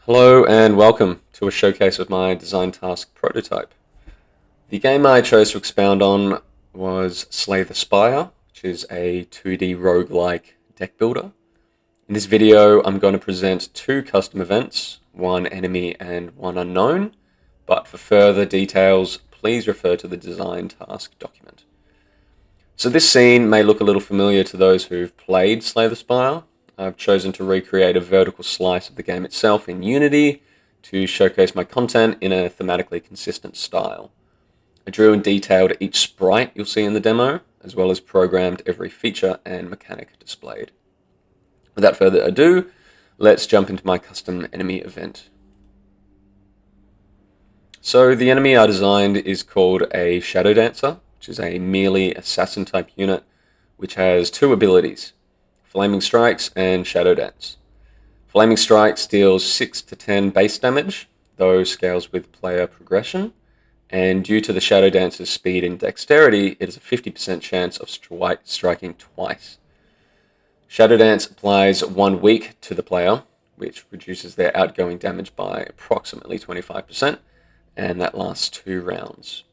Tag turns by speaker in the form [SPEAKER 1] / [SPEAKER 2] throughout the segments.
[SPEAKER 1] Hello and welcome to a showcase of my design task prototype. The game I chose to expound on was Slay the Spire, which is a 2D roguelike deck builder. In this video, I'm going to present two custom events, one enemy and one unknown, but for further details, please refer to the design task document. So this scene may look a little familiar to those who've played Slay the Spire. I've chosen to recreate a vertical slice of the game itself in Unity to showcase my content in a thematically consistent style. I drew and detailed each sprite you'll see in the demo, as well as programmed every feature and mechanic displayed. Without further ado, let's jump into my custom enemy event. So the enemy I designed is called a Shadow Dancer, which is a melee assassin type unit, which has two abilities: Flaming Strikes and Shadow Dance. Flaming Strikes deals 6 to 10 base damage, though scales with player progression, and due to the Shadow Dancer's speed and dexterity, it has a 50% chance of striking twice. Shadow Dance applies 1 weak to the player, which reduces their outgoing damage by approximately 25%, and that lasts 2 rounds.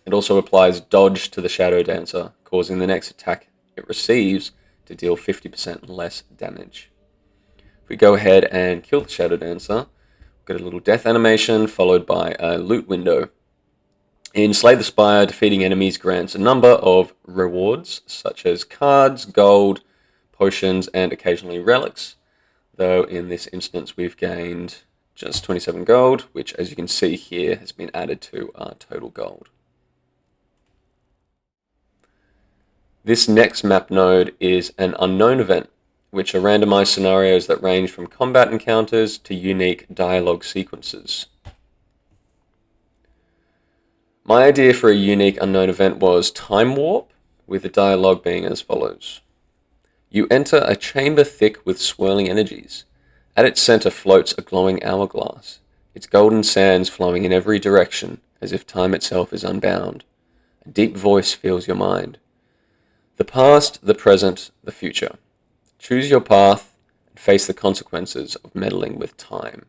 [SPEAKER 1] It also applies dodge to the Shadow Dancer, causing the next attack it receives to deal 50% less damage. If we go ahead and kill the Shadow Dancer, we've got a little death animation followed by a loot window. In Slay the Spire, defeating enemies grants a number of rewards, such as cards, gold, potions, and occasionally relics, though in this instance we've gained just 27 gold, which as you can see here has been added to our total gold. This next map node is an unknown event, which are randomized scenarios that range from combat encounters to unique dialogue sequences. My idea for a unique unknown event was Time Warp, with the dialogue being as follows. You enter a chamber thick with swirling energies. At its center floats a glowing hourglass, its golden sands flowing in every direction, as if time itself is unbound. A deep voice fills your mind. The past, the present, the future. Choose your path and face the consequences of meddling with time.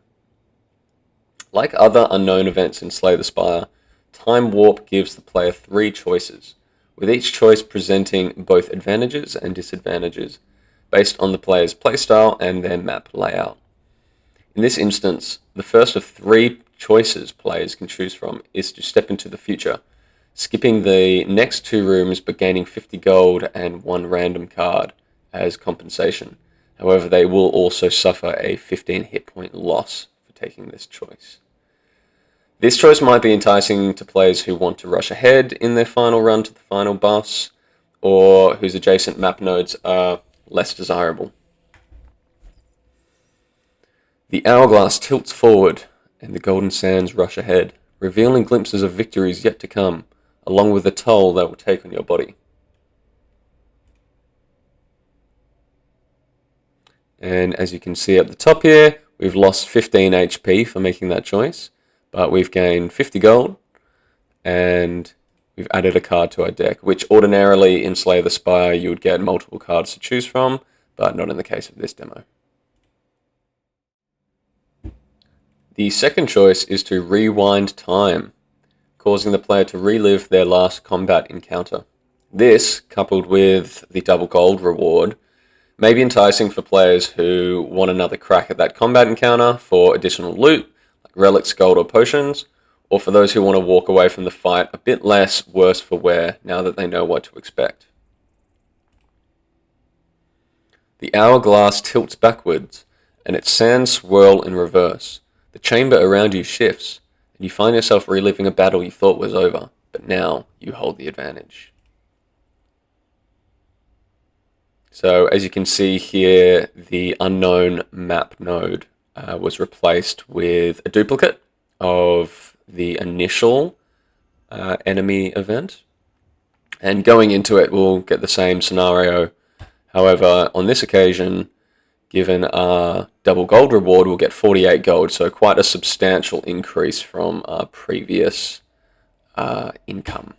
[SPEAKER 1] Like other unknown events in Slay the Spire, Time Warp gives the player 3 choices, with each choice presenting both advantages and disadvantages, based on the player's playstyle and their map layout. In this instance, the first of 3 choices players can choose from is to step into the future, skipping the next 2 rooms but gaining 50 gold and 1 random card as compensation. However, they will also suffer a 15 hit point loss for taking this choice. This choice might be enticing to players who want to rush ahead in their final run to the final boss, or whose adjacent map nodes are less desirable. The hourglass tilts forward, and the golden sands rush ahead, revealing glimpses of victories yet to come, along with the toll that will take on your body. And as you can see at the top here, we've lost 15 HP for making that choice, but we've gained 50 gold, and we've added a card to our deck, which ordinarily in Slay the Spire you would get multiple cards to choose from, but not in the case of this demo. The second choice is to rewind time, causing the player to relive their last combat encounter. This, coupled with the double gold reward, may be enticing for players who want another crack at that combat encounter for additional loot, like relics, gold, or potions, or for those who want to walk away from the fight a bit less worse for wear now that they know what to expect. The hourglass tilts backwards, and its sands swirl in reverse. The chamber around you shifts, and you find yourself reliving a battle you thought was over, but now you hold the advantage. So as you can see here, the unknown map node was replaced with a duplicate of the initial enemy event. And going into it, we'll get the same scenario. However, on this occasion, given our double gold reward, we'll get 48 gold, so quite a substantial increase from our previous income.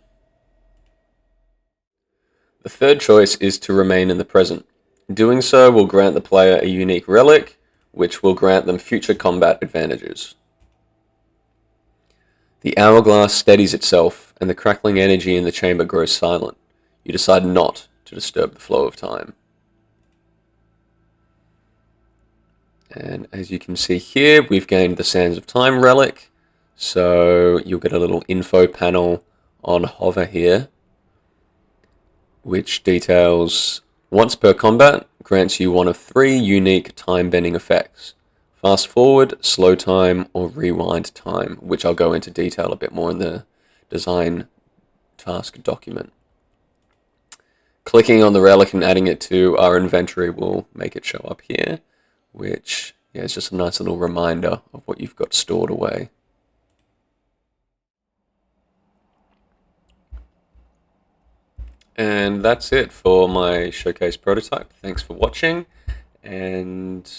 [SPEAKER 1] The third choice is to remain in the present. Doing so will grant the player a unique relic, which will grant them future combat advantages. The hourglass steadies itself, and the crackling energy in the chamber grows silent. You decide not to disturb the flow of time. And as you can see here, we've gained the Sands of Time relic, so you'll get a little info panel on hover here, which details once per combat, grants you one of 3 unique time-bending effects. Fast forward, slow time, or rewind time, which I'll go into detail a bit more in the design task document. Clicking on the relic and adding it to our inventory will make it show up here, which is just a nice little reminder of what you've got stored away. And that's it for my showcase prototype. Thanks for watching, and